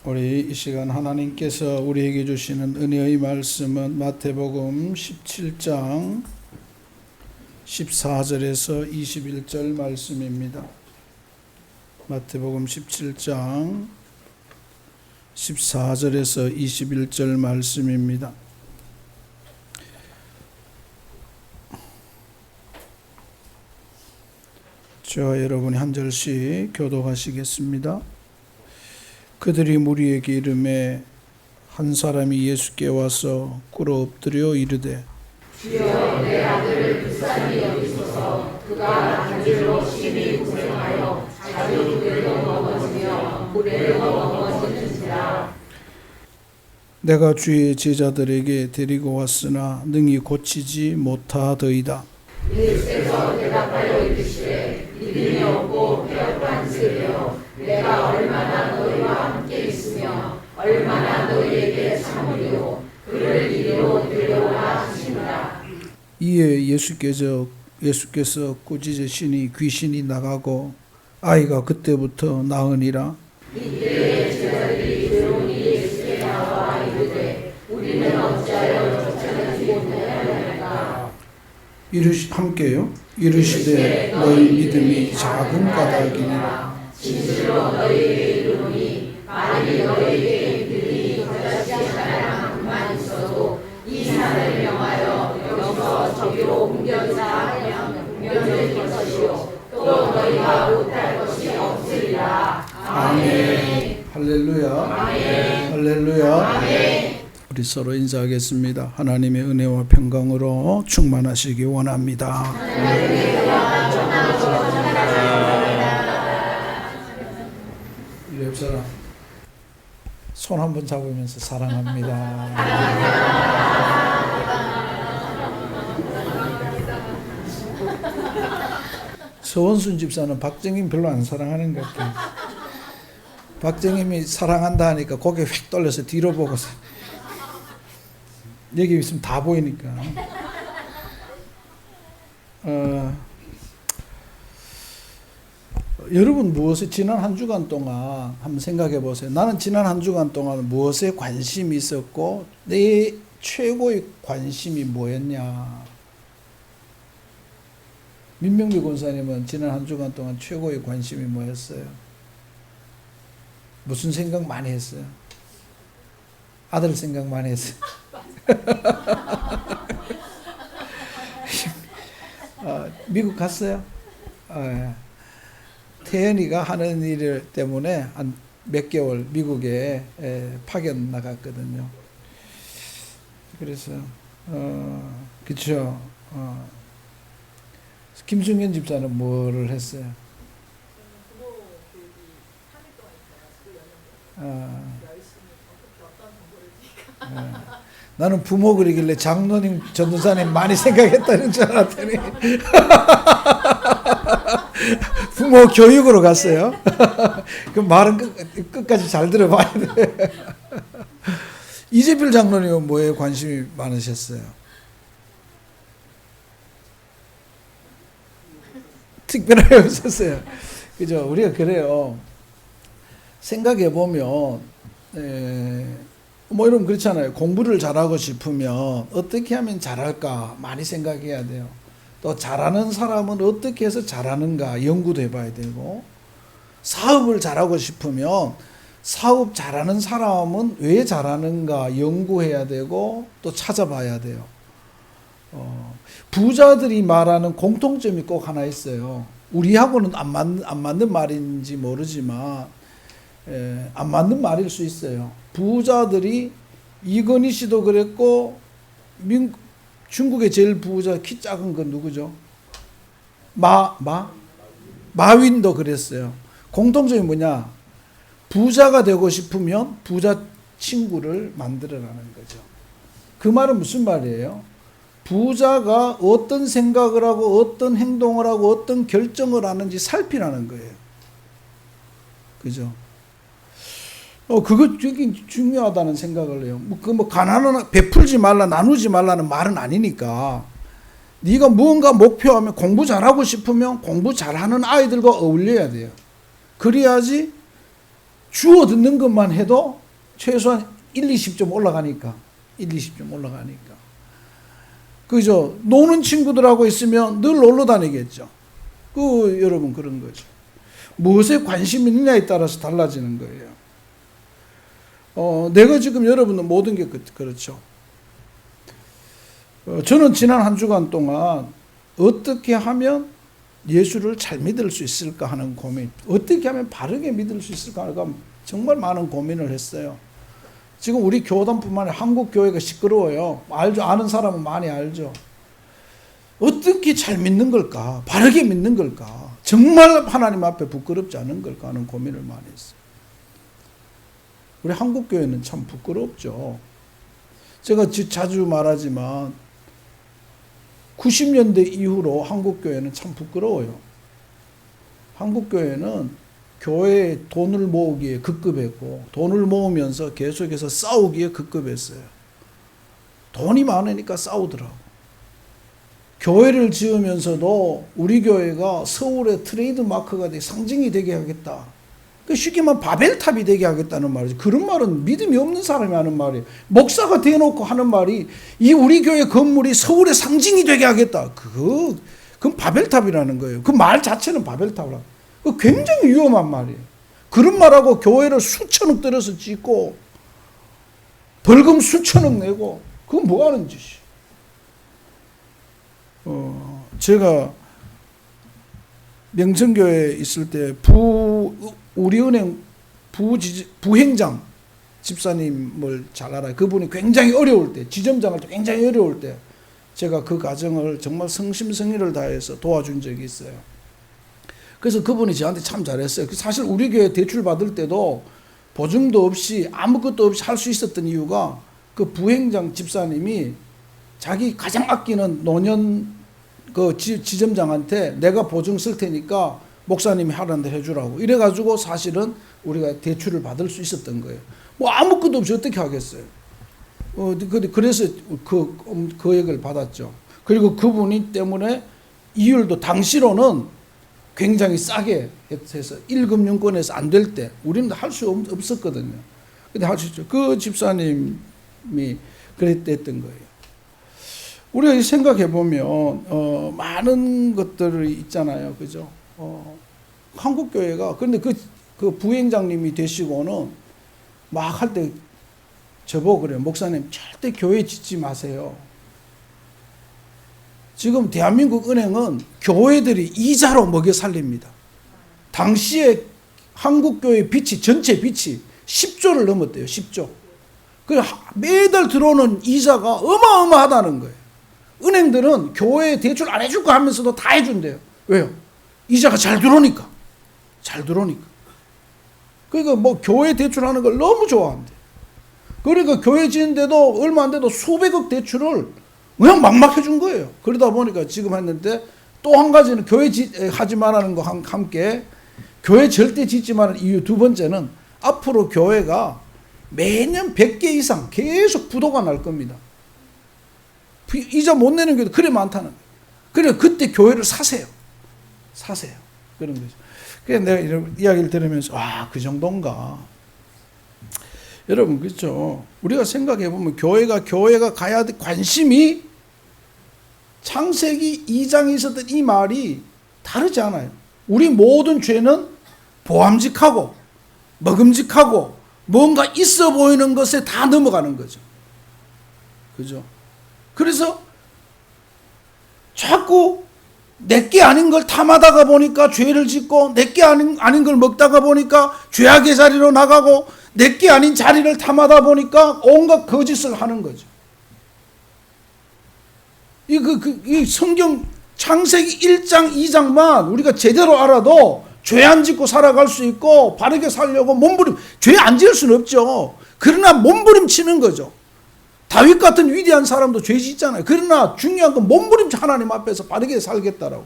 우리 이 시간 하나님께서 우리에게 주시는 은혜의 말씀은 마태복음 17장 14절에서 21절 말씀입니다. 마태복음 17장 14절에서 21절 말씀입니다. 저와 여러분이 한 절씩 교독하시겠습니다. 그들이 무리에게 이르매 한 사람이 예수께 와서 꿇어 엎드려 이르되 주여 내 아들을 불쌍히 여기소서. 그가 단줄로 심히 고생하여 자주 두개도 넘어지며 고래도 넘어지는지라. 내가 주의 제자들에게 데리고 왔으나 능히 고치지 못하더이다. 예수께서 대답하여 이르시되 믿음이 없고 폐역한 세대여, 내가 얼마나 너희와 함께 있으며 얼마나 너희에게 참으리요. 그를 이리로 데려오라 하시니라. 이에 예수께서 꾸짖으시니 귀신이 나가고 아이가 그때부터 나으니라. 이때에 제자들이 조용히 예수께 나와 이르되 우리는 어찌하여 쫓아내지 못하였나이까. 함께요. 이르시되 너희 믿음이 작은 까닭이니라. 진실로 너희에게 이르노니 만일 너희에게 믿음이 그다지 하나만큼만 있어도 이 산을 명하여 여기서 저기로 옮겨지라 하면 옮겨질 것이요 또 너희가 못할 것이 없으리라. 아멘. 할렐루야. 아멘. 할렐루야. 아멘. 우리 서로 인사하겠습니다. 하나님의 은혜와 평강으로 충만하시기 원합니다. 우리 옆 사람 손 한번 잡으면서 사랑합니다. 서원순 집사는 박정임 별로 안 사랑하는 것 같아요. 박정임이 사랑한다 하니까 고개 휙 돌려서 뒤로 보고서 여기 있으면 다 보이니까. 여러분 무엇에 지난 한 주간 동안 한번 생각해 보세요. 나는 지난 한 주간 동안 무엇에 관심이 있었고 내 최고의 관심이 뭐였냐. 민명비 권사님은 지난 한 주간 동안 최고의 관심이 뭐였어요? 무슨 생각 많이 했어요? 아들 생각 많이 했어요. 미국 갔어요? 태연이가 하는 일 때문에 한 몇 개월 미국에 파견 나갔거든요. 그래서 그렇죠. 김승현 집사는 뭐를 했어요? 나는 부모 그러길래 장로님, 전도사님 많이 생각했다는 줄 알았더니 부모 교육으로 갔어요. 그 말은 끝까지 잘 들어봐야 돼. 이재필 장로님은 뭐에 관심이 많으셨어요? 특별하게 없었어요. 그죠? 우리가 그래요. 생각해 보면 뭐 이런 그렇잖아요. 공부를 잘하고 싶으면 어떻게 하면 잘할까 많이 생각해야 돼요. 또 잘하는 사람은 어떻게 해서 잘하는가 연구도 해봐야 되고, 사업을 잘하고 싶으면 사업 잘하는 사람은 왜 잘하는가 연구해야 되고 또 찾아봐야 돼요. 부자들이 말하는 공통점이 꼭 하나 있어요. 우리하고는 안 맞는 말인지 모르지만 안 맞는 말일 수 있어요. 부자들이 이건희 씨도 그랬고 중국의 제일 부자 키 작은 건 누구죠? 마윈도 그랬어요. 공통점이 뭐냐? 부자가 되고 싶으면 부자 친구를 만들어라는 거죠. 그 말은 무슨 말이에요? 부자가 어떤 생각을 하고 어떤 행동을 하고 어떤 결정을 하는지 살피라는 거예요. 그죠? 그거 되게 중요하다는 생각을 해요. 가난은 베풀지 말라, 나누지 말라는 말은 아니니까. 네가 무언가 목표하면 공부 잘하고 싶으면 공부 잘하는 아이들과 어울려야 돼요. 그래야지 주워 듣는 것만 해도 최소한 1, 20점 올라가니까. 1, 20점 올라가니까. 그죠? 노는 친구들하고 있으면 늘 놀러 다니겠죠. 여러분 그런 거죠. 무엇에 관심이 있느냐에 따라서 달라지는 거예요. 내가 지금 여러분은 모든 게 그렇죠. 저는 지난 한 주간 동안 어떻게 하면 예수를 잘 믿을 수 있을까 하는 고민, 어떻게 하면 바르게 믿을 수 있을까 하는 정말 많은 고민을 했어요. 지금 우리 교단뿐만 아니라 한국 교회가 시끄러워요. 알죠? 아는 사람은 많이 알죠. 어떻게 잘 믿는 걸까? 바르게 믿는 걸까? 정말 하나님 앞에 부끄럽지 않은 걸까 하는 고민을 많이 했어요. 우리 한국 교회는 참 부끄럽죠. 제가 자주 말하지만 90년대 이후로 한국 교회는 참 부끄러워요. 한국 교회는 교회에 돈을 모으기에 급급했고 돈을 모으면서 계속해서 싸우기에 급급했어요. 돈이 많으니까 싸우더라고. 교회를 지으면서도 우리 교회가 서울의 트레이드 마크가 되게 상징이 되게 하겠다. 쉽게 말하면 바벨탑이 되게 하겠다는 말이죠. 그런 말은 믿음이 없는 사람이 하는 말이에요. 목사가 대놓고 하는 말이 이 우리 교회 건물이 서울의 상징이 되게 하겠다. 그건 바벨탑이라는 거예요. 그 말 자체는 바벨탑이라. 굉장히 위험한 말이에요. 그런 말하고 교회를 수천억 들여서 짓고 벌금 수천억 내고 그건 뭐 하는 짓이에요. 제가 명천교회에 있을 때 우리은행 부행장 집사님을 잘 알아요. 그분이 굉장히 어려울 때, 지점장할 때 굉장히 어려울 때 제가 그 가정을 정말 성심성의를 다해서 도와준 적이 있어요. 그래서 그분이 저한테 참 잘했어요. 사실 우리 교회 대출 받을 때도 보증도 없이 아무것도 없이 할 수 있었던 이유가 그 부행장 집사님이 자기 가장 아끼는 노년 그 지점장한테 내가 보증 쓸 테니까 목사님이 하라는 대로 해주라고 이래가지고 사실은 우리가 대출을 받을 수 있었던 거예요. 뭐 아무것도 없이 어떻게 하겠어요. 그래서 그 액을 받았죠. 그리고 그분이 때문에 이율도 당시로는 굉장히 싸게 해서 1금융권에서 안 될 때 우리는 할 수 없었거든요. 근데 할 수 있죠. 그 집사님이 그랬던 거예요. 우리가 생각해 보면 많은 것들이 있잖아요, 그죠? 한국 교회가 그런데 그 부행장님이 되시고는 막 할 때 저보고 그래요. 목사님 절대 교회 짓지 마세요. 지금 대한민국 은행은 교회들이 이자로 먹여 살립니다. 당시에 한국 교회 빚이 전체 빚이 10조를 넘었대요. 10조. 그 매달 들어오는 이자가 어마어마하다는 거예요. 은행들은 교회 대출 안 해줄 거 하면서도 다 해준대요. 왜요? 이자가 잘 들어오니까. 잘 들어오니까. 그러니까 뭐 교회 대출하는 걸 너무 좋아한대. 그러니까 교회 지는데도 얼마 안 돼도 수백억 대출을 그냥 막막 해준 거예요. 그러다 보니까 지금 했는데 또 한 가지는 교회 하지 말라는 거 함께 교회 절대 짓지 말라는 이유 두 번째는 앞으로 교회가 매년 100개 이상 계속 부도가 날 겁니다. 이자 못 내는 교회도 그래 많다는 거예요. 그래 그때 교회를 사세요. 사세요. 그런 거죠. 그래서 내가 이런 이야기를 들으면서 그 정도인가. 여러분 그렇죠. 우리가 생각해 보면 교회가 가야 될 관심이 창세기 2장에 있었던 이 말이 다르지 않아요. 우리 모든 죄는 보암직하고 먹음직하고 뭔가 있어 보이는 것에 다 넘어가는 거죠. 그죠? 그래서 자꾸 내게 아닌 걸 탐하다가 보니까 죄를 짓고 내게 아닌 걸 먹다가 보니까 죄악의 자리로 나가고 내게 아닌 자리를 탐하다 보니까 온갖 거짓을 하는 거죠. 이 성경 창세기 1장 2장만 우리가 제대로 알아도 죄 안 짓고 살아갈 수 있고 바르게 살려고 죄 안 지을 수는 없죠. 그러나 몸부림치는 거죠. 다윗 같은 위대한 사람도 죄 짓잖아요. 그러나 중요한 건 몸부림치 하나님 앞에서 바르게 살겠다라고.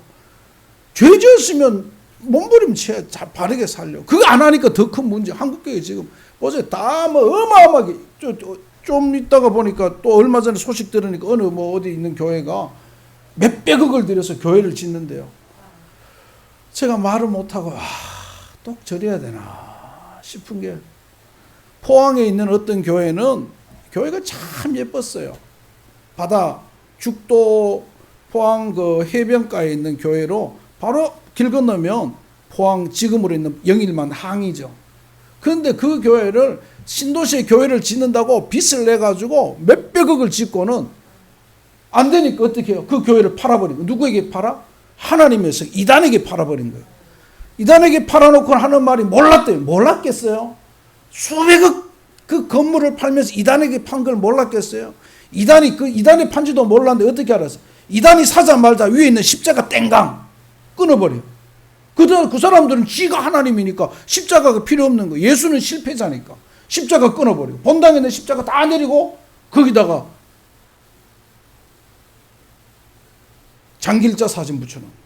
죄 지었으면 몸부림치야 바르게 살려. 그거 안 하니까 더 큰 문제. 한국교회 지금 보세요. 다 뭐 어마어마하게 좀 있다가 보니까 또 얼마 전에 소식 들으니까 어느 뭐 어디 있는 교회가 몇백억을 들여서 교회를 짓는데요. 제가 말을 못하고 또 저래야 되나 싶은 게 포항에 있는 어떤 교회는 교회가 참 예뻤어요. 바다 죽도 포항 그 해변가에 있는 교회로 바로 길 건너면 포항 지금으로 있는 영일만 항이죠. 그런데 그 교회를 신도시에 교회를 짓는다고 빚을 내 가지고 몇백억을 짓고는 안 되니까 어떻게 해요? 그 교회를 팔아버린 거예요. 누구에게 팔아? 하나님에서 이단에게 팔아버린 거예요. 이단에게 팔아놓고 하는 말이 몰랐대요. 몰랐겠어요? 수백억 그 건물을 팔면서 이단에게 판 걸 몰랐겠어요? 이단이 그 이단에 판지도 몰랐는데 어떻게 알았어? 이단이 사자마자 위에 있는 십자가 땡강 끊어버려요. 그 사람들은 지가 하나님이니까 십자가가 필요 없는 거예요. 예수는 실패자니까 십자가 끊어버리고 본당에 있는 십자가 다 내리고 거기다가 장길자 사진 붙여놓은 거예요.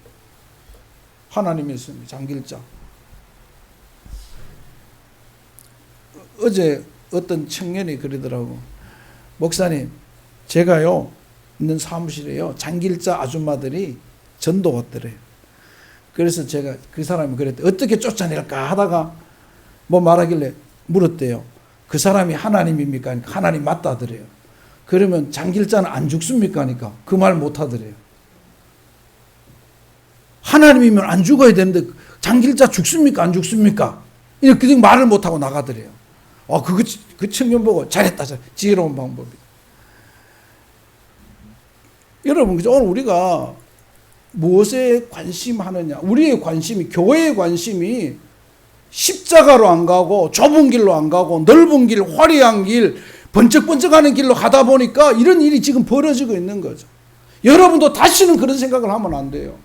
하나님의 손 장길자. 어제 어떤 청년이 그러더라고. 목사님, 제가요 있는 사무실에요 장길자 아줌마들이 전도 왔더래요. 그래서 제가 그 사람이 그랬대. 어떻게 쫓아낼까 하다가 뭐 말하길래 물었대요. 그 사람이 하나님입니까? 하니까 하나님 맞다 하더래요. 그러면 장길자는 안 죽습니까? 하니까 그 말 못 하더래요. 하나님이면 안 죽어야 되는데 장길자 죽습니까? 안 죽습니까? 이렇게 말을 못하고 나가더래요. 그 청년 보고 잘했다. 지혜로운 방법이다. 여러분, 그죠? 오늘 우리가 무엇에 관심하느냐? 우리의 관심이, 교회의 관심이 십자가로 안 가고 좁은 길로 안 가고 넓은 길, 화려한 길, 번쩍번쩍하는 길로 가다 보니까 이런 일이 지금 벌어지고 있는 거죠. 여러분도 다시는 그런 생각을 하면 안 돼요.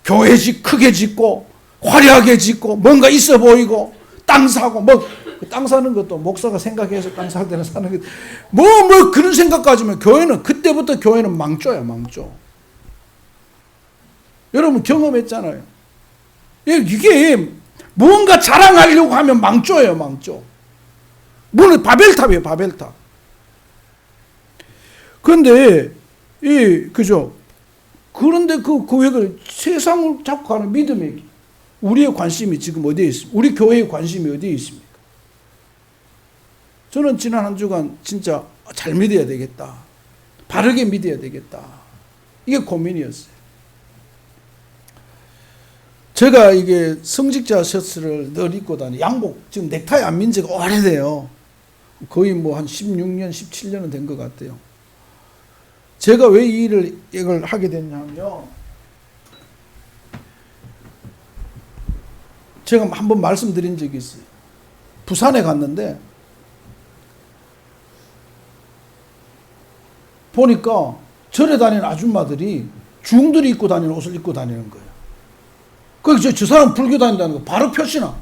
교회 크게 짓고 화려하게 짓고 뭔가 있어 보이고 땅 사고 땅 사는 것도 목사가 생각해서 땅 살 때는 사는 게 그런 생각까지면 교회는 그때부터 교회는 망조야 망조. 여러분 경험했잖아요. 이게 뭔가 자랑하려고 하면 망조예요 망조. 뭐는 바벨탑이에요 바벨탑. 그런데 그죠? 그런데 그 교회가 세상을 잡고 가는 믿음의 우리의 관심이 지금 어디에 있습니까? 우리 교회의 관심이 어디에 있습니까? 저는 지난 한 주간 진짜 잘 믿어야 되겠다. 바르게 믿어야 되겠다. 이게 고민이었어요. 제가 이게 성직자 셔츠를 늘 입고 다니 양복 지금 넥타이 안 민 지가 오래돼요. 거의 뭐 한 16년, 17년은 된 것 같아요. 제가 왜 이걸 하게 됐냐면 제가 한번 말씀드린 적이 있어요. 부산에 갔는데 보니까 절에 다니는 아줌마들이 중들이 입고 다니는 옷을 입고 다니는 거예요. 그래서 저 사람 불교 다닌다는 거 바로 표시나.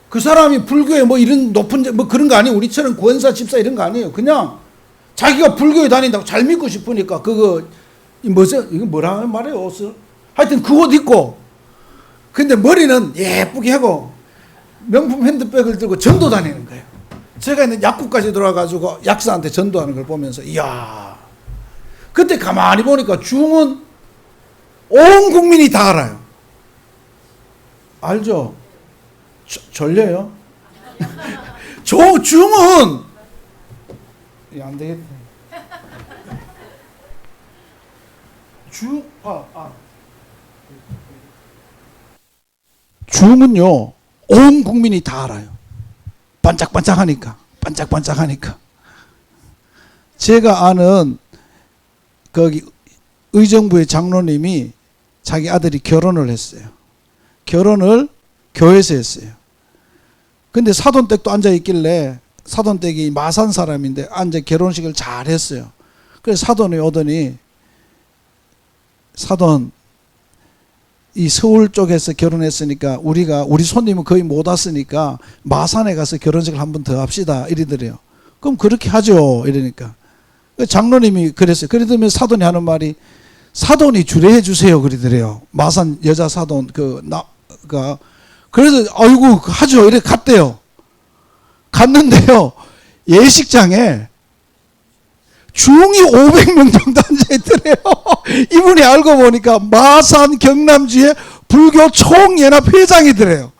그 사람이 불교에 뭐 이런 높은 뭐 그런 거 아니에요. 우리처럼 권사 집사 이런 거 아니에요. 그냥 자기가 불교에 다닌다고 잘 믿고 싶으니까 그거 뭐죠? 이거 뭐라 말해요 옷을. 하여튼 그 옷 입고 근데 머리는 예쁘게 하고 명품 핸드백을 들고 전도 다니는 거예요. 제가 있는 약국까지 들어와가지고 약사한테 전도하는 걸 보면서 이야. 그때 가만히 보니까 중은 온 국민이 다 알아요. 알죠? 졸려요? 중은 안 되겠다. 중은요 온 국민이 다 알아요. 반짝반짝하니까 반짝반짝하니까. 제가 아는 거기 의정부의 장로님이 자기 아들이 결혼을 했어요. 결혼을 교회에서 했어요. 근데 사돈댁도 앉아 있길래 사돈댁이 마산 사람인데 앉아 결혼식을 잘 했어요. 그래서 사돈이 오더니 사돈 이 서울 쪽에서 결혼했으니까 우리 손님은 거의 못 왔으니까 마산에 가서 결혼식을 한 번 더 합시다 이러더래요. 그럼 그렇게 하죠 이러니까 장로님이 그랬어요. 그러더니 사돈이 하는 말이 사돈이 주례해 주세요 그러더래요. 마산 여자 사돈 그래서 아이고 하죠 이렇게 갔대요. 갔는데요 예식장에 중이 500명 정도 앉아있더래요. 이분이 알고 보니까 마산 경남주의 불교 총연합회장이더래요.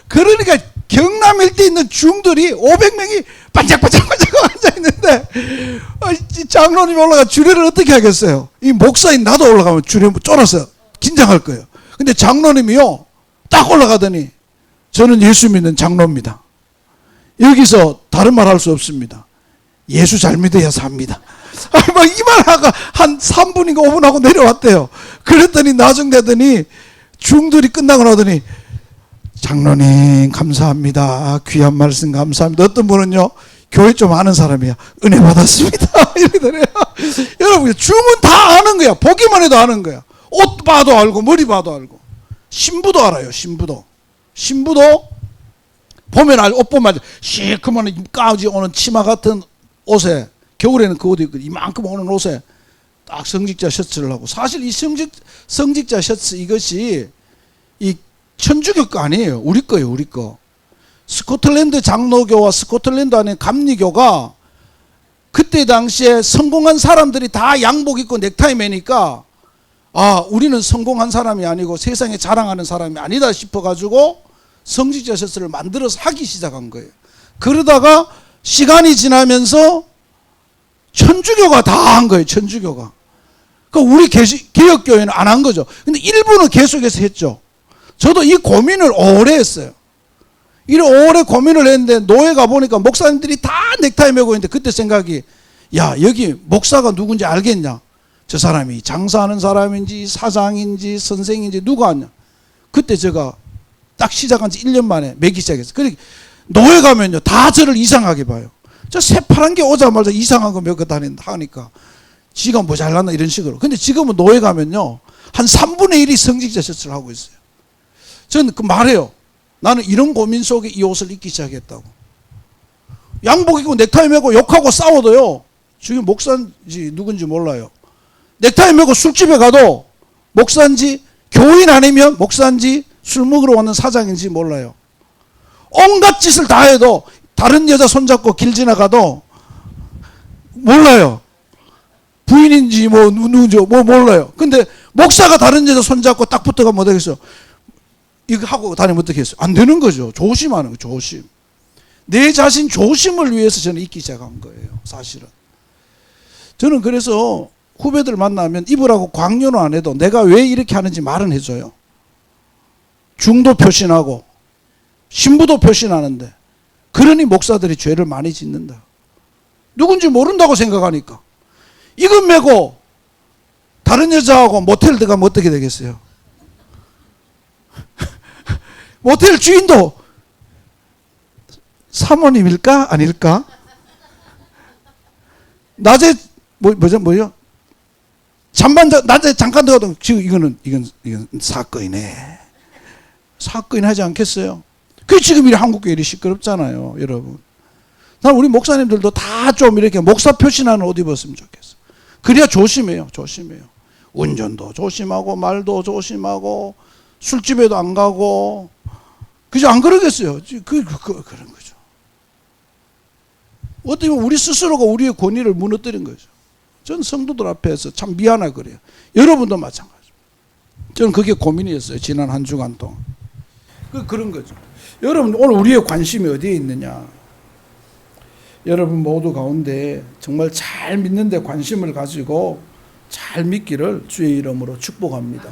그러니까 경남 일대에 있는 중들이 500명이 반짝반짝반짝 앉아있는데 장로님이 올라가 주례를 어떻게 하겠어요? 이 목사인 나도 올라가면 주례 쫄아서 긴장할 거예요. 근데 장로님이요 딱 올라가더니 저는 예수 믿는 장로입니다. 여기서 다른 말 할 수 없습니다. 예수 잘 믿어야 삽니다. 막 이 말하고 한 3분인가 5분 하고 내려왔대요. 그랬더니 나중 되더니 중들이 끝나고 나더니 장로님 감사합니다. 귀한 말씀 감사합니다. 어떤 분은요 교회 좀 아는 사람이야. 은혜 받았습니다. 이러더래요. 여러분 중은 다 아는 거야. 보기만 해도 아는 거야. 옷 봐도 알고 머리 봐도 알고 신부도 알아요. 신부도 보면 알, 옷 보면 시커먼 까지 오는 치마 같은 옷에 겨울에는 그 옷이 있고 이만큼 오는 옷에 딱 성직자 셔츠를 하고 사실 이 성직자 셔츠 이것이 이 천주교 거 아니에요. 우리 거예요. 우리 거. 스코틀랜드 장로교와 스코틀랜드 안에 감리교가 그때 당시에 성공한 사람들이 다 양복 입고 넥타이 매니까 아 우리는 성공한 사람이 아니고 세상에 자랑하는 사람이 아니다 싶어가지고 성직자 셔츠를 만들어서 하기 시작한 거예요. 그러다가 시간이 지나면서 천주교가 다 한 거예요. 천주교가. 그러니까 우리 개혁교회는 안 한 거죠. 근데 일부는 계속해서 했죠. 저도 이 고민을 오래 했어요. 이런 오래 고민을 했는데 노예 가보니까 목사님들이 다 넥타이 메고 있는데 그때 생각이 야 여기 목사가 누군지 알겠냐. 저 사람이 장사하는 사람인지 사장인지 선생인지 누가 아냐. 그때 제가 딱 시작한 지 1년 만에 매기 시작했어요. 그러니까 노예 가면요 다 저를 이상하게 봐요. 저 새파란 게 오자마자 이상한 거 메고 다닌다 하니까 지가 뭐 잘났나 이런 식으로. 근데 지금은 노예 가면요 한 3분의 1이 성직자 셔츠를 하고 있어요. 저는 그 말해요. 나는 이런 고민 속에 이 옷을 입기 시작했다고. 양복 입고 넥타이 메고 욕하고 싸워도요 지금 목사인지 누군지 몰라요. 넥타이 메고 술집에 가도 목사인지 교인 아니면 목사인지 술 먹으러 왔는 사장인지 몰라요. 온갖 짓을 다 해도 다른 여자 손잡고 길 지나가도 몰라요. 부인인지 뭐 누군지 뭐 몰라요. 근데 목사가 다른 여자 손잡고 딱 붙어가면 어떻겠어요? 이거 하고 다니면 어떻겠어요? 안 되는 거죠. 조심하는 거 조심. 내 자신 조심을 위해서 저는 입기 시작한 거예요. 사실은. 저는 그래서 후배들 만나면 입으라고 강요는 안 해도 내가 왜 이렇게 하는지 말은 해줘요. 중도 표신하고 신부도 표신하는데 그러니 목사들이 죄를 많이 짓는다. 누군지 모른다고 생각하니까. 이것 메고 다른 여자하고 모텔 들어가면 어떻게 되겠어요? 모텔 주인도 사모님일까 아닐까? 낮에 뭐죠? 낮에 잠깐 들어가도 지금 이건 사건이네. 사건이 하지 않겠어요? 그 지금 이 한국교회 이리 시끄럽잖아요, 여러분. 난 우리 목사님들도 다 좀 이렇게 목사 표신하는 옷 입었으면 좋겠어. 그래야 조심해요. 운전도 조심하고 말도 조심하고 술집에도 안 가고 그죠? 안 그러겠어요. 그런 거죠. 어떻게 보면 우리 스스로가 우리의 권위를 무너뜨린 거죠. 전 성도들 앞에서 참 미안하고 그래요. 여러분도 마찬가지입니다. 저는 그게 고민이었어요. 지난 한 주간 동안. 그런 거죠. 여러분 오늘 우리의 관심이 어디에 있느냐. 여러분 모두 가운데 정말 잘 믿는 데 관심을 가지고 잘 믿기를 주의 이름으로 축복합니다.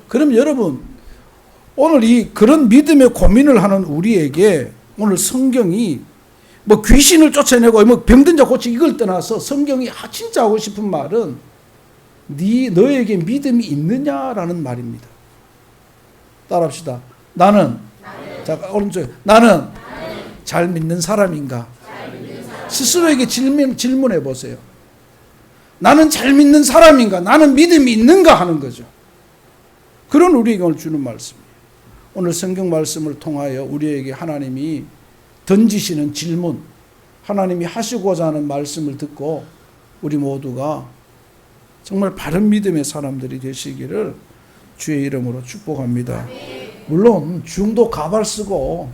그럼 여러분 오늘 그런 믿음의 고민을 하는 우리에게 오늘 성경이 뭐 귀신을 쫓아내고 뭐 병든 자 고치고 이걸 떠나서 성경이 진짜 하고 싶은 말은 너에게 믿음이 있느냐라는 말입니다. 따라합시다. 나는 잘 믿는 사람인가? 스스로에게 질문해 보세요. 나는 잘 믿는 사람인가? 나는 믿음이 있는가 하는 거죠. 그런 우리에게 오늘 주는 말씀이에요. 오늘 성경 말씀을 통하여 우리에게 하나님이 던지시는 질문, 하나님이 하시고자 하는 말씀을 듣고 우리 모두가 정말 바른 믿음의 사람들이 되시기를 주의 이름으로 축복합니다. 물론 중도 가발 쓰고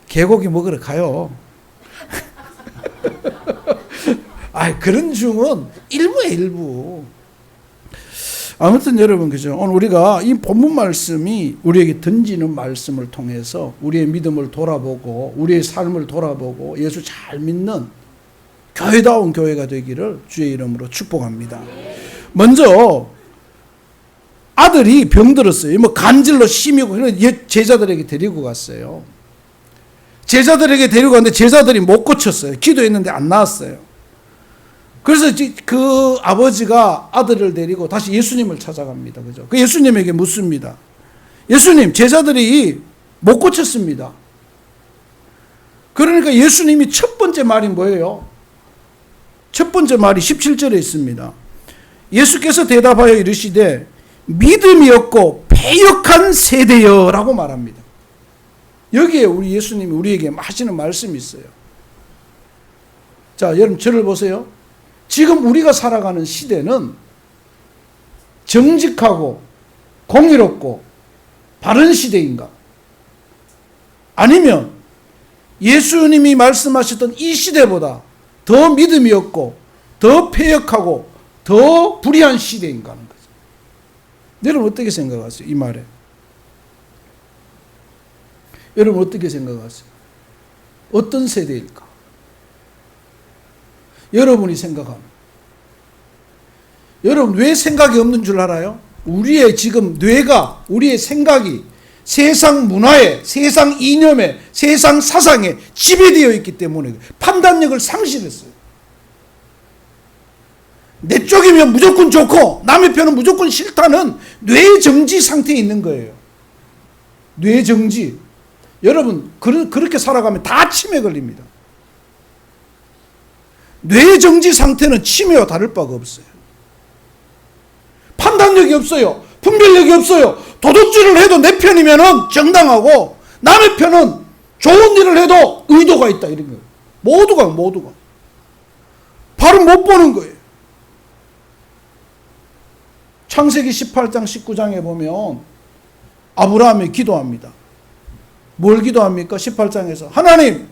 개고기 먹으러 가요. 그런 중은 일부에 일부. 아무튼 여러분, 그죠? 오늘 우리가 이 본문 말씀이 우리에게 던지는 말씀을 통해서 우리의 믿음을 돌아보고 우리의 삶을 돌아보고 예수 잘 믿는 교회다운 교회가 되기를 주의 이름으로 축복합니다. 먼저 아들이 병들었어요. 뭐 간질로 심이고 제자들에게 데리고 갔어요. 제자들에게 데리고 갔는데 제자들이 못 고쳤어요. 기도했는데 안 나았어요. 그래서 그 아버지가 아들을 데리고 다시 예수님을 찾아갑니다. 그죠? 그 예수님에게 묻습니다. 예수님, 제자들이 못 고쳤습니다. 그러니까 예수님이 첫 번째 말이 뭐예요? 첫 번째 말이 17절에 있습니다. 예수께서 대답하여 이르시되 믿음이 없고 패역한 세대여라고 말합니다. 여기에 우리 예수님이 우리에게 하시는 말씀이 있어요. 자, 여러분 저를 보세요. 지금 우리가 살아가는 시대는 정직하고 공의롭고 바른 시대인가? 아니면 예수님이 말씀하셨던 이 시대보다 더 믿음이 없고 더 패역하고 더 불의한 시대인가 하는 거죠. 여러분 어떻게 생각하세요? 이 말에. 여러분 어떻게 생각하세요? 어떤 세대일까? 여러분이 생각하면. 여러분 왜 생각이 없는 줄 알아요? 우리의 지금 뇌가, 우리의 생각이 세상 문화에, 세상 이념에, 세상 사상에 지배되어 있기 때문에 판단력을 상실했어요. 내 쪽이면 무조건 좋고 남의 편은 무조건 싫다는 뇌정지 상태에 있는 거예요. 뇌정지. 여러분 그렇게 살아가면 다 치매 걸립니다. 뇌정지 상태는 치매와 다를 바가 없어요. 판단력이 없어요. 분별력이 없어요. 도둑질을 해도 내 편이면 정당하고 남의 편은 좋은 일을 해도 의도가 있다 이런 거예요. 모두가 바로 못 보는 거예요. 창세기 18장 19장에 보면 아브라함이 기도합니다. 뭘 기도합니까? 18장에서 하나님,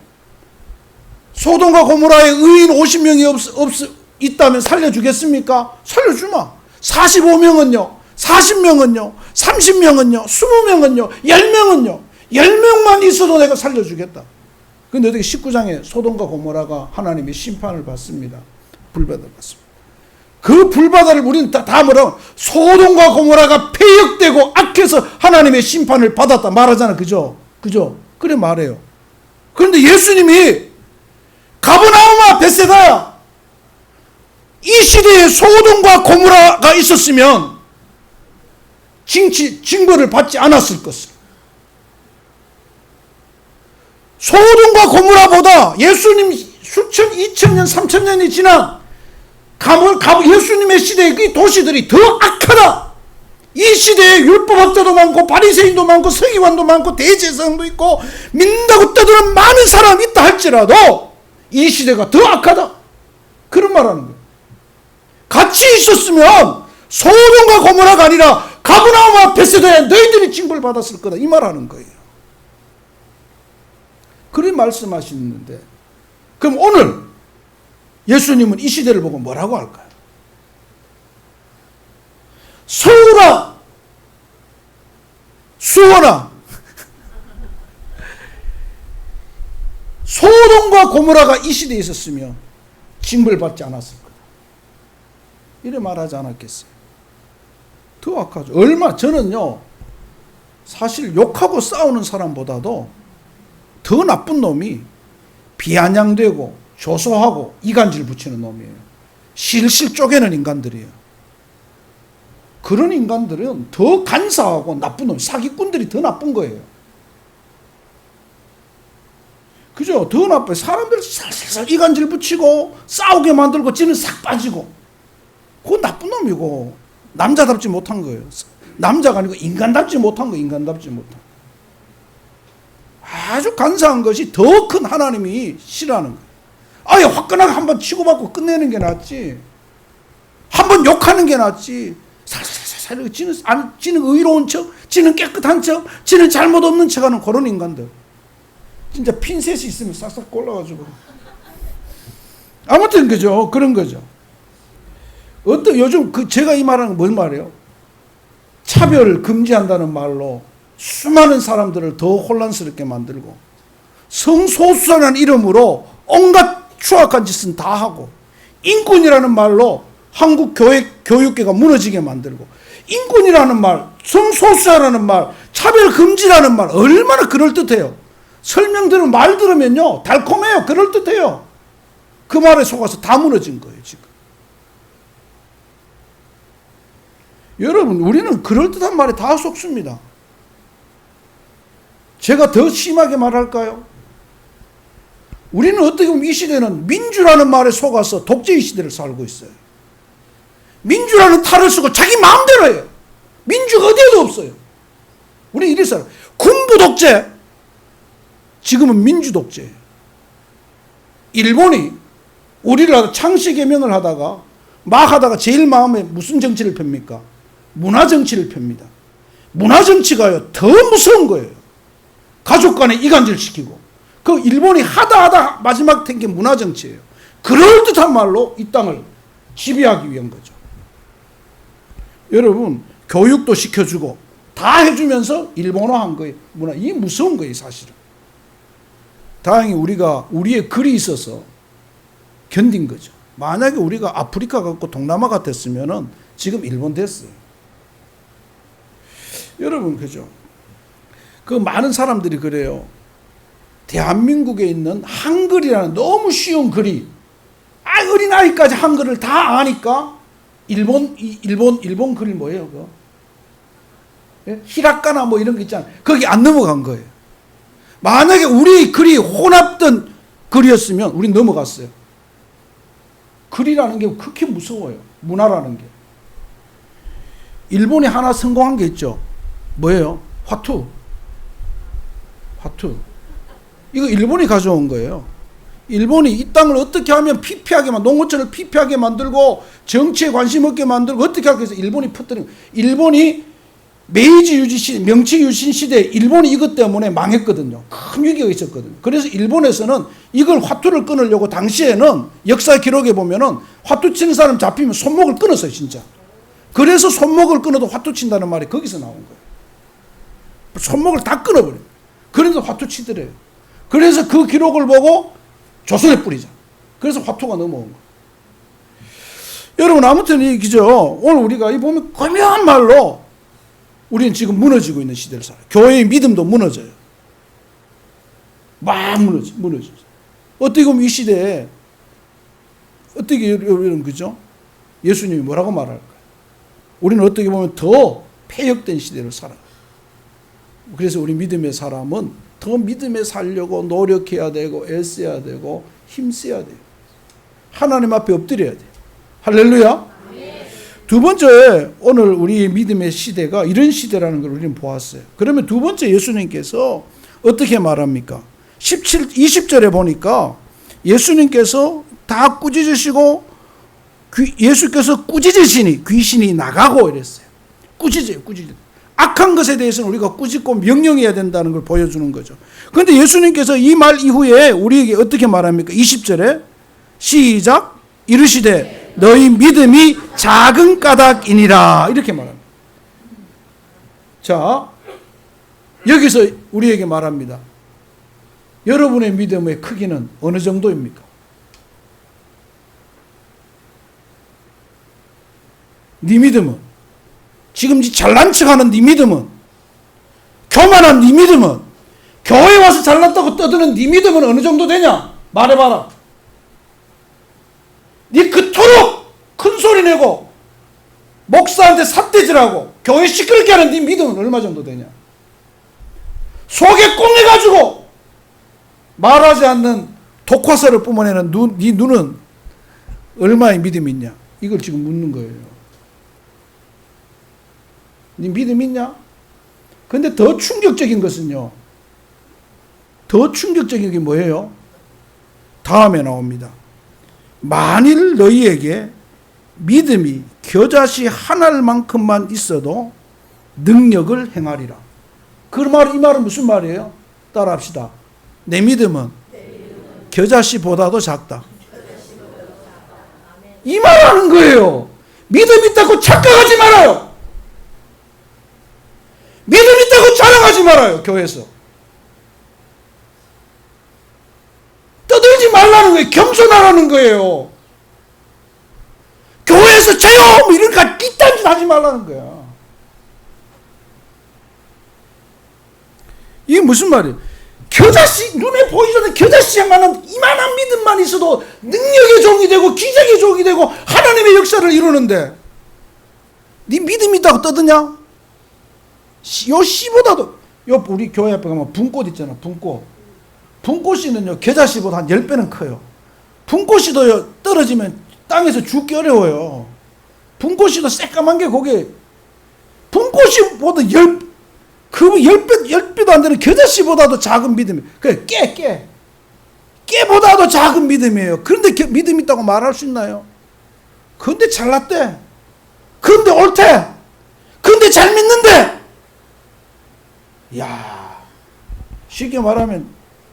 소돔과 고모라에 의인 50명이 있다면 살려주겠습니까? 살려주마. 45명은요, 40명은요, 30명은요, 20명은요, 10명은요, 10명만 있어도 내가 살려주겠다. 근데 어떻게 19장에 소돔과 고모라가 하나님의 심판을 받습니다. 불바다를 받습니다. 그 불바다를 우리는 다 뭐라고? 소돔과 고모라가 폐역되고 악해서 하나님의 심판을 받았다 말하잖아. 그죠? 그래 말해요. 그런데 예수님이 가버나움아 벳세다야, 이 시대에 소돔과 고모라가 있었으면 징벌을 받지 않았을 것을. 소돔과 고모라보다 예수님 수천, 2000년, 3000년이 지난 예수님의 시대의 그 도시들이 더 악하다. 이 시대에 율법학자도 많고 바리새인도 많고 서기관도 많고 대제사장도 있고 믿는다고 떠드는 많은 사람이 있다 할지라도 이 시대가 더 악하다. 그런 말하는 거예요. 같이 있었으면 소돔과 고모라가 아니라 가버나움과 벳세다야 너희들이 징벌 받았을 거다 이 말하는 거예요. 그런 말씀하시는데, 그럼 오늘 예수님은 이 시대를 보고 뭐라고 할까요? 서울아, 수원아, 소돔과 고모라가 이 시대에 있었으면 징벌받지 않았을 거다. 이래 말하지 않았겠어요? 더 악하죠. 저는요, 사실 욕하고 싸우는 사람보다도 더 나쁜 놈이 비아냥되고 조소하고 이간질 붙이는 놈이에요. 실실 쪼개는 인간들이에요. 그런 인간들은 더 간사하고 나쁜 놈, 사기꾼들이 더 나쁜 거예요. 그죠? 더 나빠요. 사람들 살살살 이간질 붙이고 싸우게 만들고 지는 싹 빠지고. 그건 나쁜 놈이고 남자답지 못한 거예요. 남자가 아니고 인간답지 못한 거예요. 인간답지 못한. 아주 간사한 것이 더 큰 하나님이 싫어하는 거예요. 아예 화끈하게 한번 치고받고 끝내는 게 낫지. 한번 욕하는 게 낫지. 살살살살 지는 의로운 척, 지는 깨끗한 척, 지는 잘못 없는 척하는 그런 인간들. 진짜 핀셋이 있으면 싹싹 골라가지고. 아무튼 그죠, 그런 거죠. 요즘 제가 이 말하는 건 뭔 말이에요? 차별을 금지한다는 말로 수많은 사람들을 더 혼란스럽게 만들고, 성소수자라는 이름으로 온갖 추악한 짓은 다 하고, 인권이라는 말로 한국 교육계가 무너지게 만들고, 인권이라는 말, 성소수자라는 말, 차별 금지라는 말 얼마나 그럴듯해요. 설명들은 말 들으면요 달콤해요. 그럴듯해요. 그 말에 속아서 다 무너진 거예요 지금. 여러분, 우리는 그럴듯한 말에 다 속습니다. 제가 더 심하게 말할까요? 우리는 어떻게 보면 이 시대는 민주라는 말에 속아서 독재의 시대를 살고 있어요. 민주라는 탈을 쓰고 자기 마음대로 해요. 민주가 어디에도 없어요. 우리 이리 살아요. 군부 독재, 지금은 민주 독재예요. 일본이 우리를 창씨 개명을 하다가 막 하다가 제일 마음에 무슨 정치를 펴니까 문화 정치를 펴니다. 문화 정치가요 더 무서운 거예요. 가족 간에 이간질 시키고, 그 일본이 하다 마지막 된 게 문화 정치예요. 그럴듯한 말로 이 땅을 지배하기 위한 거죠. 여러분, 교육도 시켜주고 다 해주면서 일본어한 거예요. 문화, 이게 무서운 거예요 사실은. 다행히 우리가 우리의 글이 있어서 견딘 거죠. 만약에 우리가 아프리카 같고 동남아 같았으면은 지금 일본 됐어요. 여러분, 그죠? 그 많은 사람들이 그래요. 대한민국에 있는 한글이라는 너무 쉬운 글이, 어린아이까지 한글을 다 아니까 일본 글이 뭐예요? 그거? 예? 히라카나 뭐 이런 거 있잖아요. 거기 안 넘어간 거예요. 만약에 우리 글이 혼합된 글이었으면 우린 넘어갔어요. 글이라는 게 그렇게 무서워요. 문화라는 게. 일본이 하나 성공한 게 있죠. 뭐예요? 화투. 이거 일본이 가져온 거예요. 일본이 이 땅을 어떻게 하면 피폐하게 농어촌을 피폐하게 만들고 정치에 관심 없게 만들고 어떻게 하기 위해서 일본이 퍼뜨린 거예요. 일본이 메이지 유지 시대, 명치 유신 시대 일본이 이것 때문에 망했거든요. 큰 위기가 있었거든요. 그래서 일본에서는 이걸 화투를 끊으려고 당시에는 역사 기록에 보면은 화투 치는 사람 잡히면 손목을 끊었어요, 진짜. 그래서 손목을 끊어도 화투 친다는 말이 거기서 나온 거예요. 손목을 다 끊어버려요. 그래서 화투 치더래요. 그래서 그 기록을 보고 조선에 뿌리자. 그래서 화투가 넘어온 거예요. 여러분, 아무튼 이기죠. 오늘 우리가 이 보면 거묘한 말로 우리는 지금 무너지고 있는 시대를 살아요. 교회의 믿음도 무너져요. 막 무너져요. 어떻게 보면 이 시대에 어떻게 여러분, 그죠? 예수님이 뭐라고 말할까요? 우리는 어떻게 보면 더 폐역된 시대를 살아요. 그래서 우리 믿음의 사람은 더 믿음에 살려고 노력해야 되고 애써야 되고 힘써야 돼요. 하나님 앞에 엎드려야 돼요. 할렐루야. 두 번째, 오늘 우리 믿음의 시대가 이런 시대라는 걸 우리는 보았어요. 그러면 두 번째, 예수님께서 어떻게 말합니까? 20절에 보니까 예수님께서 다 꾸짖으시고 예수께서 꾸짖으시니 귀신이 나가고 이랬어요. 꾸짖어요. 악한 것에 대해서는 우리가 꾸짖고 명령해야 된다는 걸 보여주는 거죠. 그런데 예수님께서 이 말 이후에 우리에게 어떻게 말합니까? 20절에 시작, 이르시되 너희 믿음이 작은 까닭이니라, 이렇게 말합니다. 자, 여기서 우리에게 말합니다. 여러분의 믿음의 크기는 어느 정도입니까? 네 믿음은, 지금 잘난 척하는 네 믿음은, 교만한 네 믿음은, 교회 와서 잘났다고 떠드는 네 믿음은 어느 정도 되냐? 말해봐라. 네 그토록 큰 소리 내고 목사한테 삿대질하고 교회 시끄럽게 하는 네 믿음은 얼마 정도 되냐? 속에 꽁해가지고 말하지 않는 독화살을 뿜어내는 네 눈은 얼마의 믿음이 있냐? 이걸 지금 묻는 거예요. 네 믿음 있냐? 근데 더 충격적인 것은요. 더 충격적인 게 뭐예요? 다음에 나옵니다. 만일 너희에게 믿음이 겨자씨 하나만큼만 있어도 능력을 행하리라. 이 말은 무슨 말이에요? 따라합시다. 내 믿음은 겨자씨보다도 작다. 이 말하는 거예요. 믿음 있다고 착각하지 말아요. 말아요, 교회에서. 떠들지 말라는 거예요. 겸손하라는 거예요. 교회에서 저요! 뭐 이런 거 이딴 짓 하지 말라는 거야. 이게 무슨 말이에요? 겨자씨, 눈에 보이지 않는 겨자씨만한 이만한 믿음만 있어도 능력의 종이 되고 기적의 종이 되고 하나님의 역사를 이루는데 네 믿음이 있다고 떠드냐? 요 씨보다도 요 우리 교회 앞에 가면 분꽃 있잖아. 분꽃이는요 겨자씨보다 한 10배는 커요. 분꽃이도요 떨어지면 땅에서 죽기 어려워요. 분꽃이도 새까만 게 거기에 분꽃이보다 10배도 안 되는 겨자씨보다도 작은 믿음이. 그래, 깨보다도 작은 믿음이에요. 그런데 믿음 있다고 말할 수 있나요? 그런데 잘났대. 그런데 옳대. 그런데 잘 믿는데. 야, 쉽게 말하면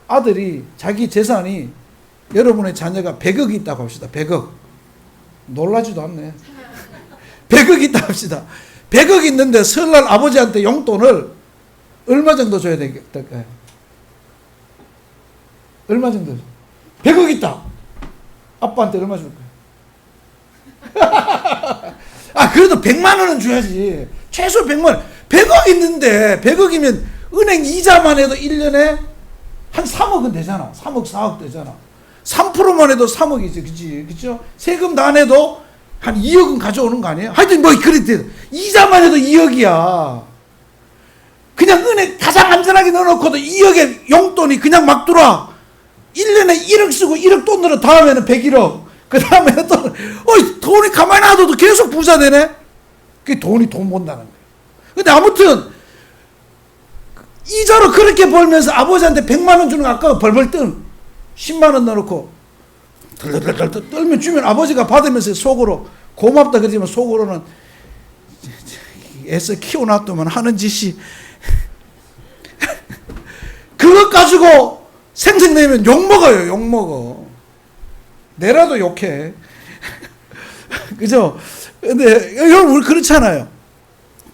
아들이 자기 재산이 여러분의 자녀가 100억이 있다고 합시다. 100억. 놀라지도 않네. 100억 있다 합시다. 100억 있는데 설날 아버지한테 용돈을 얼마 정도 줘야 될까요? 얼마 정도? 100억 있다. 아빠한테 얼마 줄 거야? 아, 그래도 100만 원은 줘야지. 최소 100만 원. 100억 있는데, 100억이면 은행 이자만 해도 1년에 한 3억은 되잖아. 3억, 4억 되잖아. 3%만 해도 3억이지. 그치? 그쵸? 세금 다 내도 한 2억은 가져오는 거 아니에요? 하여튼 뭐, 그래. 이자만 해도 2억이야. 그냥 은행 가장 안전하게 넣어놓고도 2억의 용돈이 그냥 막 들어와. 1년에 1억 쓰고 1억 돈 넣어 다음에는 101억. 그 다음에는 또, 돈이 가만히 놔둬도 계속 부자 되네? 그게 돈이 돈 번다는 거예요. 근데 아무튼, 이자로 그렇게 벌면서 아버지한테 100만 원 주는 거 아까 벌벌 뜬 10만 원 넣어놓고, 덜덜덜덜 떨면 주면 아버지가 받으면서 속으로 고맙다 그러지만 속으로는 애써 키워놨더만 하는 짓이 그것 가지고 생색내면 욕먹어요. 욕먹어. 내라도 욕해. 그죠? 근데 여러분 우리 그렇잖아요.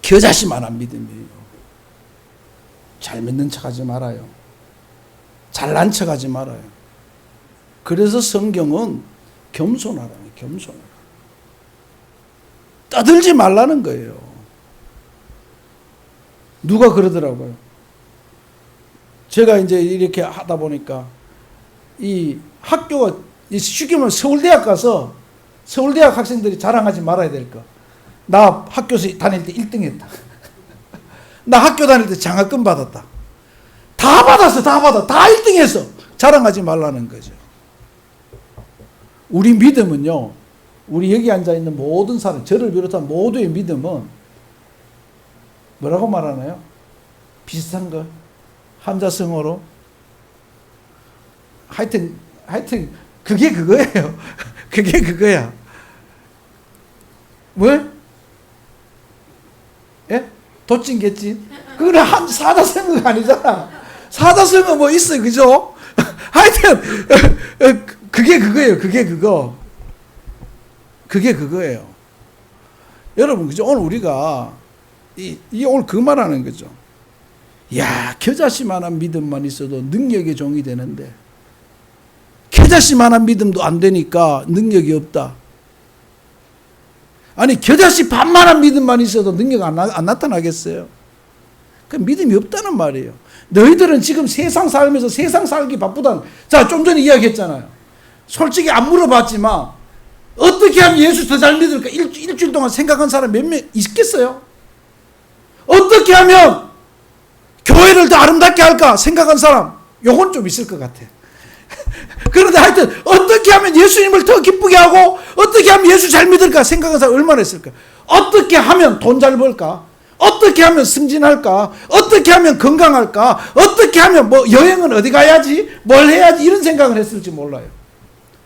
겨자씨만한 믿음이에요. 잘 믿는 척하지 말아요. 잘난 척하지 말아요. 그래서 성경은 겸손하라는 거예요. 겸손하라. 떠들지 말라는 거예요. 누가 그러더라고요. 제가 이제 이렇게 하다 보니까 이 학교가 쉽게 말하면 서울대학 가서 서울대학 학생들이 자랑하지 말아야 될 거. 나 학교에서 다닐 때 1등 했다. 나 학교 다닐 때 장학금 받았다. 다 받았어. 다 1등 했어. 자랑하지 말라는 거죠. 우리 믿음은요. 우리 여기 앉아있는 모든 사람, 저를 비롯한 모두의 믿음은 뭐라고 말하나요? 비슷한 거. 한자성어로. 하여튼 그게 그거예요. 그게 그거야. 뭘? 예? 도찐개찐? 그거는 사자성어가 아니잖아. 사자성어 뭐 있어요. 그죠? 하여튼 그게 그거예요. 그게 그거. 그게 그거예요. 여러분, 그죠? 오늘 우리가 오늘 그 말하는 거죠. 야, 겨자씨만한 믿음만 있어도 능력의 종이 되는데 겨자씨만한 믿음도 안 되니까 능력이 없다. 아니, 겨자씨 반만한 믿음만 있어도 능력 안 나타나겠어요? 그 믿음이 없다는 말이에요. 너희들은 지금 세상 살면서 세상 살기 바쁘다. 자, 좀 전에 이야기했잖아요. 솔직히 안 물어봤지만 어떻게 하면 예수 더 잘 믿을까? 일주일 동안 생각한 사람 몇 명 있겠어요? 어떻게 하면 교회를 더 아름답게 할까 생각한 사람 요건 좀 있을 것 같아. 그런데 하여튼 어떻게 하면 예수님을 더 기쁘게 하고 어떻게 하면 예수 잘 믿을까 생각한 사람 얼마나 있을까? 어떻게 하면 돈 잘 벌까? 어떻게 하면 승진할까? 어떻게 하면 건강할까? 어떻게 하면 뭐 여행은 어디 가야지? 뭘 해야지? 이런 생각을 했을지 몰라요.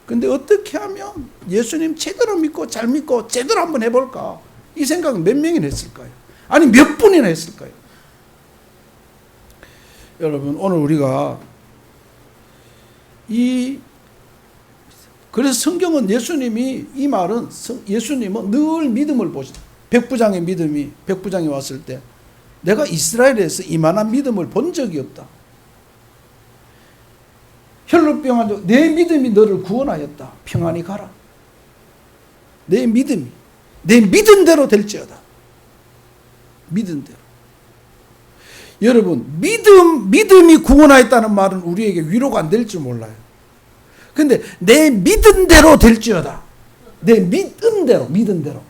근데 어떻게 하면 예수님 제대로 믿고 잘 믿고 제대로 한번 해볼까? 이 생각은 몇 명이나 했을까요? 아니 몇 분이나 했을까요? 여러분, 오늘 우리가 그래서 성경은 예수님이 이 말은 예수님은 늘 믿음을 보시다. 백부장의 믿음이 백부장이 왔을 때 내가 이스라엘에서 이만한 믿음을 본 적이 없다. 혈루병 환자, 내 믿음이 너를 구원하였다. 평안히 가라. 내 믿음이 내 믿음대로 될지어다. 믿음대로. 여러분, 믿음이 구원하였다는 말은 우리에게 위로가 안 될지 몰라요. 근데 내 믿음대로 될지어다. 내 믿음대로.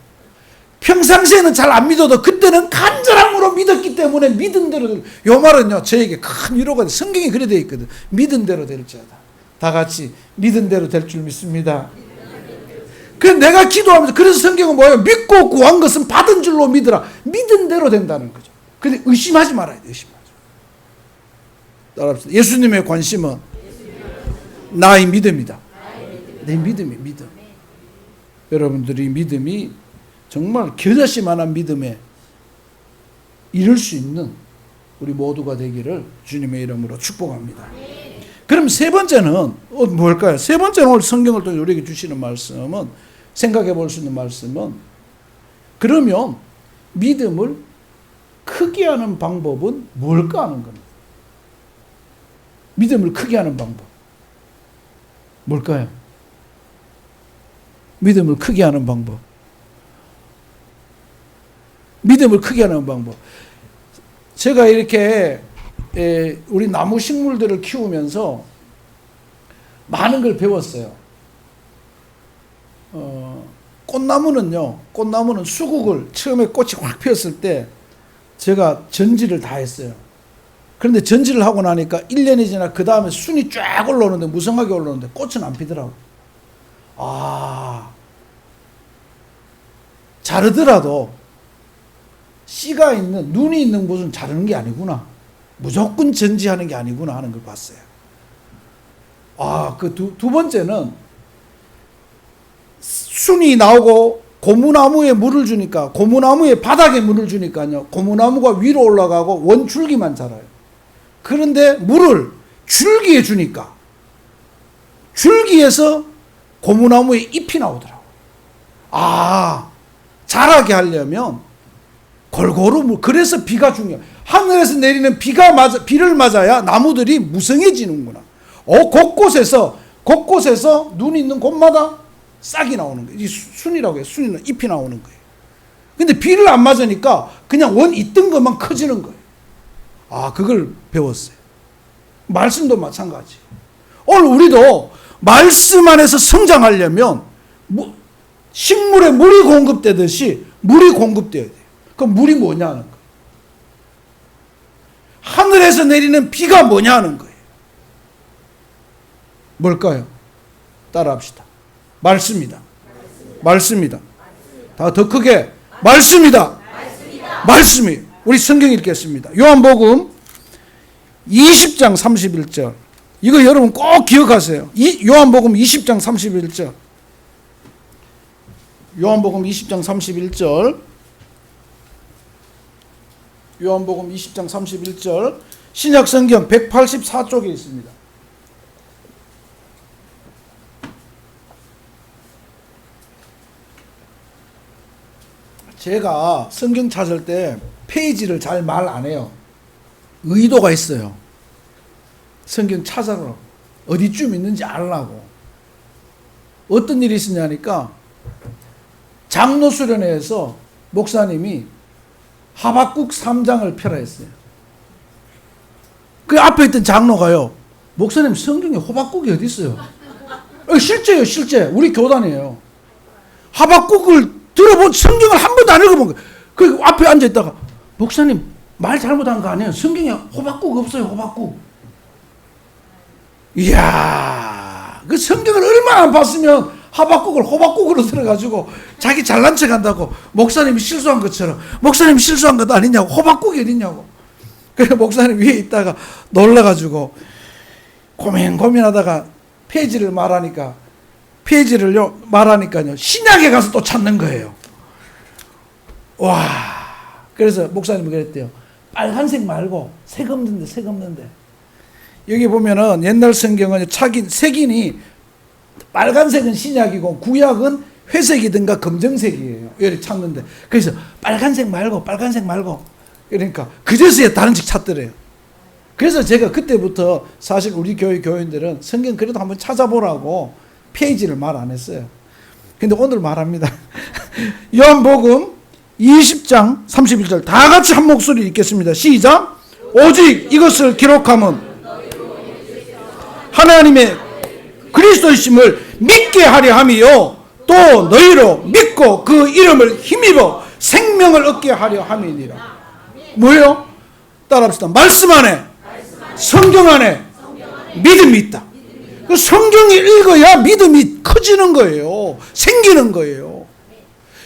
평상시에는 잘 안 믿어도 그때는 간절함으로 믿었기 때문에 믿음대로. 요 말은요, 저에게 큰 위로가 돼. 성경에 그래 되어 있거든. 믿음대로 될지어다. 다 같이 믿음대로 될 줄 믿습니다. 그래서 내가 기도하면서, 그래서 성경은 뭐예요? 믿고 구한 것은 받은 줄로 믿으라. 믿음대로 된다는 거죠. 근데 의심하지 말아야 돼. 의심하지. 따라합시다. 예수님의 관심은 나의 믿음이다. 내 믿음이 믿음. 여러분들이 믿음이 정말 겨자씨만한 믿음에 이룰 수 있는 우리 모두가 되기를 주님의 이름으로 축복합니다. 그럼 세 번째는 뭘까요? 세 번째는 오늘 성경을 통해 우리에게 주시는 말씀은, 생각해 볼 수 있는 말씀은, 그러면 믿음을 크게 하는 방법은 뭘까 하는 겁니다. 믿음을 크게 하는 방법 뭘까요? 믿음을 크게 하는 방법. 믿음을 크게 하는 방법. 제가 이렇게 우리 나무 식물들을 키우면서 많은 걸 배웠어요. 꽃나무는 수국을 처음에 꽃이 확 피었을 때 제가 전지를 다 했어요. 그런데 전지를 하고 나니까 1년이 지나 그 다음에 순이 쫙 올라오는데, 무성하게 올라오는데 꽃은 안 피더라고. 자르더라도 씨가 있는, 눈이 있는 곳은 자르는 게 아니구나. 무조건 전지하는 게 아니구나 하는 걸 봤어요. 그 두 번째는 순이 나오고 고무나무에 물을 주니까, 고무나무에 바닥에 물을 주니까요, 고무나무가 위로 올라가고 원줄기만 자라요. 그런데 물을 줄기에 주니까 줄기에서 고무나무에 잎이 나오더라고요. 자라게 하려면 골고루 물, 그래서 비가 중요해요. 하늘에서 내리는 비를 맞아야 나무들이 무성해지는구나. 곳곳에서 눈이 있는 곳마다 싹이 나오는 거예요. 이 순이라고 해요. 순이는 잎이 나오는 거예요. 근데 비를 안 맞으니까 그냥 원 있던 것만 커지는 거예요. 그걸 배웠어요. 말씀도 마찬가지. 오늘 우리도 말씀 안에서 성장하려면 식물에 물이 공급되듯이 물이 공급되어야 돼요. 그럼 물이 뭐냐는 거예요. 하늘에서 내리는 비가 뭐냐는 거예요. 뭘까요? 따라합시다. 말씀이다. 말씀이다. 더 크게. 말씀이다. 말씀이. 우리 성경 읽겠습니다. 요한복음 20장 31절. 이거 여러분 꼭 기억하세요. 요한복음 20장 31절. 요한복음 20장 31절. 요한복음 20장 31절. 신약성경 184쪽에 있습니다. 제가 성경 찾을 때 페이지를 잘 말 안 해요. 의도가 있어요. 성경 찾아라고. 어디쯤 있는지 알라고. 어떤 일이 있었냐니까, 장로 수련회에서 목사님이 하박국 3장을 펴라 했어요. 그 앞에 있던 장로가요, 목사님 성경에 하박국이 어디 있어요? 실제예요, 실제. 우리 교단이에요. 하박국을 들어본, 성경을 한 번도 안 읽어본 거예요. 그 앞에 앉아있다가, 목사님 말 잘못한 거 아니에요? 성경에 하박국 없어요, 하박국. 이야, 그 성경을 얼마나 안 봤으면 하박국을 호박국으로 들어가지고 자기 잘난 척 한다고, 목사님이 실수한 것처럼. 목사님이 실수한 것 아니냐고, 호박국이 어딨냐고. 그래서 목사님 위에 있다가 놀라가지고 고민하다가 페이지를 말하니까요, 신약에 가서 또 찾는 거예요. 와. 그래서 목사님이 그랬대요. 빨간색 말고 색 없는데. 여기 보면은 옛날 성경은 색인이 빨간색은 신약이고 구약은 회색이든가 검정색이에요. 여기 찾는데. 그래서 빨간색 말고 그러니까 그제서야 다른 책 찾더래요. 그래서 제가 그때부터 사실 우리 교회 교인들은 성경 그래도 한번 찾아보라고 페이지를 말 안 했어요. 근데 오늘 말합니다. 요한복음 20장 31절 다 같이 한 목소리 읽겠습니다. 시작. 오직 이것을 기록함은 하나님의 그리스도이심을 믿게 하려 함이요 또 너희로 믿고 그 이름을 힘입어 생명을 얻게 하려 함이니라. 뭐예요? 따라합시다. 말씀 안에, 성경 안에 믿음이 있다. 그 성경이 읽어야 믿음이 커지는 거예요. 생기는 거예요.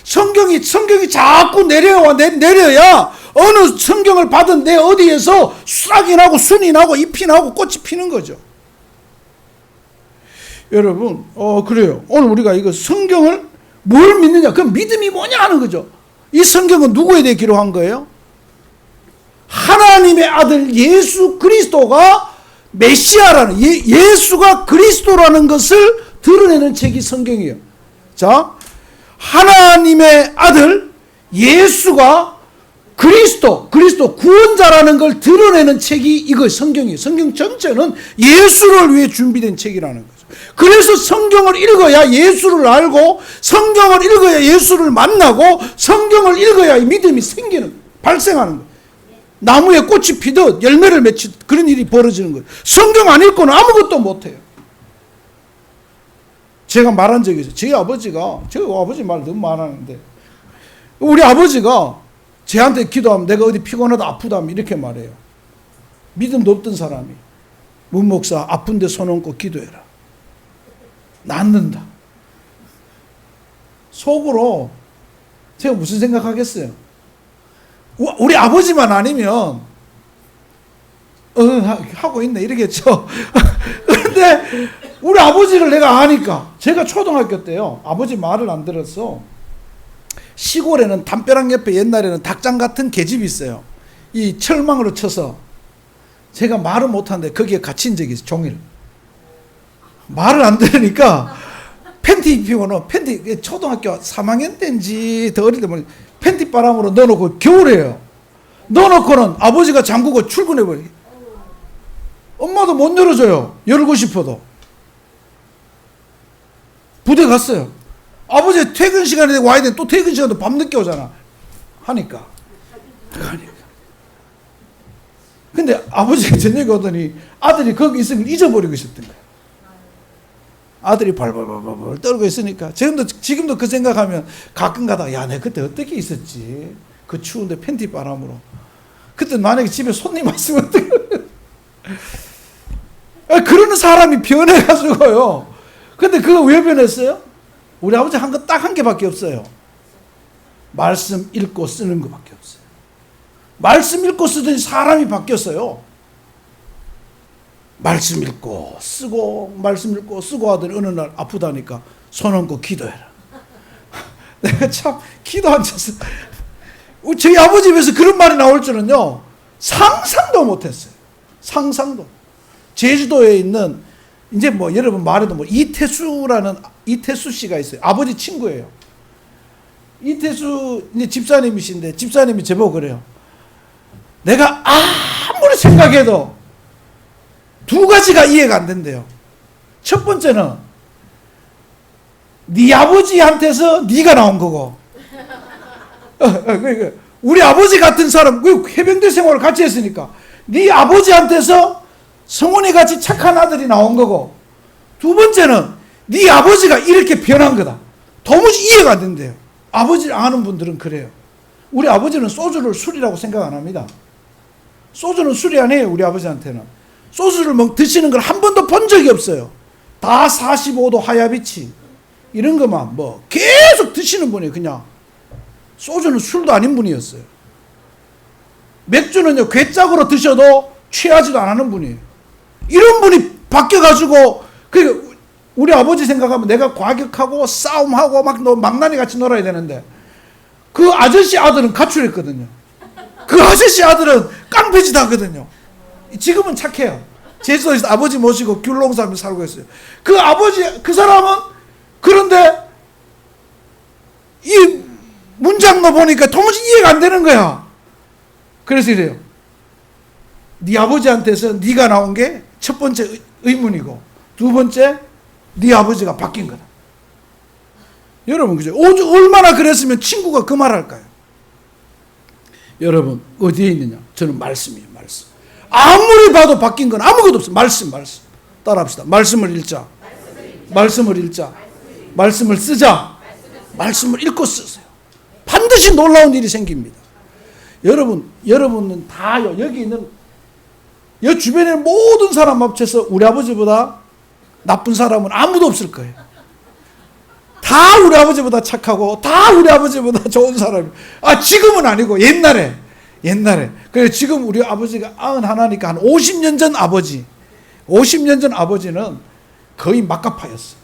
성경이 자꾸 내려야 어느 성경을 받은 내 어디에서 싹이 나고 순이 나고 잎이 나고 꽃이 피는 거죠. 여러분, 그래요. 오늘 우리가 이거 성경을 뭘 믿느냐, 그 믿음이 뭐냐 하는 거죠. 이 성경은 누구에 대해 기록한 거예요? 하나님의 아들 예수 그리스도가 메시아라는, 예수가 그리스도라는 것을 드러내는 책이 성경이에요. 자, 하나님의 아들 예수가 그리스도 구원자라는 걸 드러내는 책이 이거 성경이에요. 성경 전체는 예수를 위해 준비된 책이라는 거죠. 그래서 성경을 읽어야 예수를 알고, 성경을 읽어야 예수를 만나고, 성경을 읽어야 믿음이 발생하는 거예요. 나무에 꽃이 피듯 열매를 맺히듯 그런 일이 벌어지는 거예요. 성경 안 읽고는 아무것도 못해요. 제가 말한 적이 있어요. 저희 아버지 말 너무 많았는데, 우리 아버지가 쟤한테 기도하면 내가 어디 피곤하다 아프다 하면 이렇게 말해요. 믿음도 없던 사람이, 문 목사 아픈데 손 얹고 기도해라. 낫는다. 속으로 제가 무슨 생각하겠어요? 우리 아버지만 아니면 하고 있네 이러겠죠. 그런데 우리 아버지를 내가 아니까, 제가 초등학교 때요, 아버지 말을 안 들었어. 시골에는 담벼락 옆에 옛날에는 닭장 같은 계집이 있어요. 이 철망으로 쳐서 제가 말을 못하는데 거기에 갇힌 적이 있어요. 종일 말을 안 들으니까 팬티 입히고는, 팬티 초등학교 3학년 때인지 더 어릴 때 보니 팬티 바람으로 넣어놓고 겨울에요. 넣어놓고는 아버지가 잠그고 출근해버려. 엄마도 못 열어줘요. 열고 싶어도. 부대 갔어요. 아버지 퇴근 시간에 와야 돼. 또 퇴근 시간도 밤늦게 오잖아. 하니까. 근데 아버지가 저녁에 오더니 아들이 거기 있으면 잊어버리고 있었던 거야. 아들이 발발발발 떨고 있으니까 지금도 그 생각하면 가끔 가다가 야, 내가 그때 어떻게 있었지? 그 추운데 팬티 바람으로. 그때 만약에 집에 손님 왔으면 어떡해. 그러는 사람이 변해가지고요. 근데 그거 왜 변했어요? 우리 아버지 한 거 딱 한 개밖에 없어요. 말씀 읽고 쓰는 것밖에 없어요. 말씀 읽고 쓰더니 사람이 바뀌었어요. 말씀 읽고 쓰고 하더니 어느 날 아프다니까 손 얹고 기도해라. 내가 참 기도 안 쳤어. 저희 아버지 입에서 그런 말이 나올 줄은요, 상상도 못했어요. 상상도. 제주도에 있는, 이제 뭐 여러분 말해도 뭐 이태수 씨가 있어요. 아버지 친구예요. 이태수 이제 집사님이신데, 집사님이 저보고 그래요. 내가 아무리 생각해도 두 가지가 이해가 안 된대요. 첫 번째는 네 아버지한테서 네가 나온 거고, 우리 아버지 같은 사람, 해병대 생활을 같이 했으니까 네 아버지한테서 성훈이 같이 착한 아들이 나온 거고, 두 번째는 네 아버지가 이렇게 변한 거다. 도무지 이해가 안 된대요. 아버지를 아는 분들은 그래요. 우리 아버지는 소주를 술이라고 생각 안 합니다. 소주는 술이 아니에요. 우리 아버지한테는 소주를 드시는 걸 한 번도 본 적이 없어요. 다 45도 하야비치 이런 것만 뭐 계속 드시는 분이에요. 그냥 소주는 술도 아닌 분이었어요. 맥주는요, 괴짝으로 드셔도 취하지도 않는 분이에요. 이런 분이 바뀌어가지고, 우리 아버지 생각하면 내가 과격하고 싸움하고 막 망나니 같이 놀아야 되는데, 그 아저씨 아들은 가출했거든요. 그 아저씨 아들은 깡패짓 하거든요. 지금은 착해요. 제주도에서 아버지 모시고 귤농사하며 살고 있어요. 그 사람은, 그런데 이 문장로 보니까 도무지 이해가 안 되는 거야. 그래서 이래요. 네 아버지한테서 네가 나온 게 첫 번째 의문이고, 두 번째 네 아버지가 바뀐 거다. 여러분, 그죠? 얼마나 그랬으면 친구가 그 말 할까요? 여러분, 어디에 있느냐? 저는 말씀이에요, 말씀. 아무리 봐도 바뀐 건 아무것도 없어요. 말씀. 따라합시다. 말씀을 읽자. 말씀을 쓰자. 말씀을 읽고 쓰세요. 반드시 놀라운 일이 생깁니다. 여러분은 다요, 여기 있는 여 주변에 모든 사람 합쳐서 우리 아버지보다 나쁜 사람은 아무도 없을 거예요. 다 우리 아버지보다 착하고 다 우리 아버지보다 좋은 사람이. 지금은 아니고 옛날에. 그래서 지금 우리 아버지가 91니까 한 50년 전 아버지. 50년 전 아버지는 거의 막가파였어요.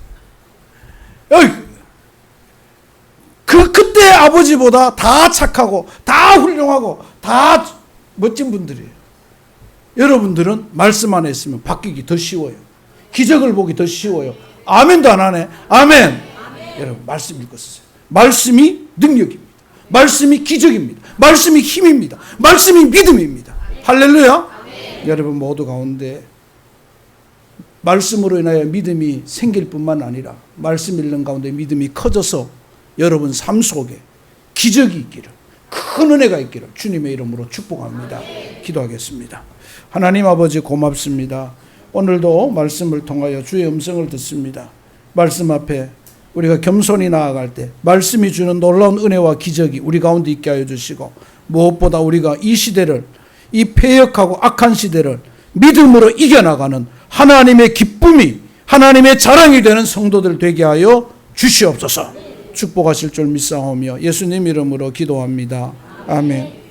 그때 아버지보다 다 착하고 다 훌륭하고 다 멋진 분들이에요. 여러분들은 말씀 안에 있으면 바뀌기 더 쉬워요. 기적을 보기 더 쉬워요. 아멘도 안 하네. 아멘. 여러분, 말씀 읽었어요. 말씀이 능력입니다. 말씀이 기적입니다. 말씀이 힘입니다. 말씀이 믿음입니다. 할렐루야. 여러분 모두 가운데 말씀으로 인하여 믿음이 생길 뿐만 아니라 말씀 읽는 가운데 믿음이 커져서 여러분 삶 속에 기적이 있기를, 큰 은혜가 있기를 주님의 이름으로 축복합니다. 기도하겠습니다. 하나님 아버지, 고맙습니다. 오늘도 말씀을 통하여 주의 음성을 듣습니다. 말씀 앞에 우리가 겸손히 나아갈 때 말씀이 주는 놀라운 은혜와 기적이 우리 가운데 있게 하여 주시고, 무엇보다 우리가 이 시대를, 이 패역하고 악한 시대를 믿음으로 이겨나가는 하나님의 기쁨이, 하나님의 자랑이 되는 성도들 되게 하여 주시옵소서. 축복하실 줄 믿사오며 예수님 이름으로 기도합니다. 아멘.